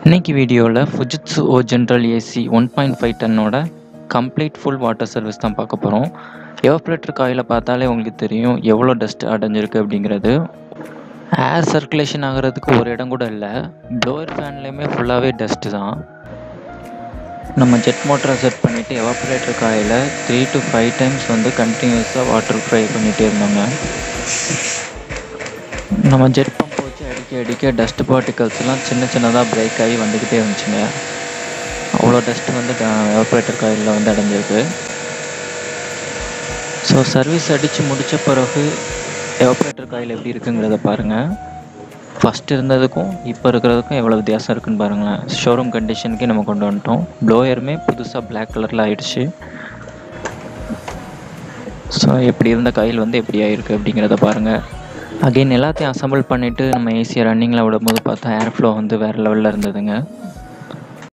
இன்னைக்கு வீடியோவில் Fujitsu O general AC 1.5 டன்னோட கம்ப்ளீட் ஃபுல் வாட்டர் சர்வீஸ் தான் பார்க்க போகிறோம். எவாப்ரேட்டர் காயில் பார்த்தாலே உங்களுக்கு தெரியும் எவ்வளோ டஸ்ட் அடைஞ்சிருக்கு அப்படிங்கிறது. ஏர் சர்க்குலேஷன் ஆகிறதுக்கு ஒரு இடம் கூட இல்லை. ப்ளோயர் ஃபேன்லேயுமே ஃபுல்லாகவே டஸ்ட்டு தான். நம்ம ஜெட் மோட்டரை செட் பண்ணிவிட்டு எவாப்ரேட்டர் காயில் 3 to 5 டைம்ஸ் கண்டினியூஸாக வாட்டர் ஃப்ரை பண்ணிகிட்டே இருந்தாங்க. நம்ம ஜெட் பம்ப் வச்சு அடிக்க டஸ்ட் பார்ட்டிகல்ஸ்லாம் சின்னதாக பிரேக் ஆகி வந்துக்கிட்டே இருந்துச்சுங்க. அவ்வளோ டஸ்ட்டு எவாப்ரேட்டர் காயிலில் அடைஞ்சிருக்கு. ஸோ சர்வீஸ் அடித்து முடித்த பிறகு எவாப்ரேட்டர் காயில் எப்படி இருக்குங்கிறத பாருங்கள். ஃபஸ்ட்டு இருந்ததுக்கும் இப்போ இருக்கிறதுக்கும் எவ்வளோ வித்தியாசம் இருக்குன்னு பாருங்களேன். ஷோரூம் கண்டிஷனுக்கே நம்ம கொண்டு வந்துட்டோம். ப்ளோயருமே புதுசாக பிளாக் கலரில் ஆகிடுச்சு. ஸோ எப்படி இருந்த காயில் எப்படி ஆகிருக்கு அப்படிங்கிறத பாருங்கள். அகெயின் எல்லாத்தையும் அசம்பிள் பண்ணிவிட்டு நம்ம ஏசியை ரன்னிங்கில் விடும்போது பார்த்தா ஏர் ஃப்ளோ வேறு லெவலில் இருந்ததுங்க.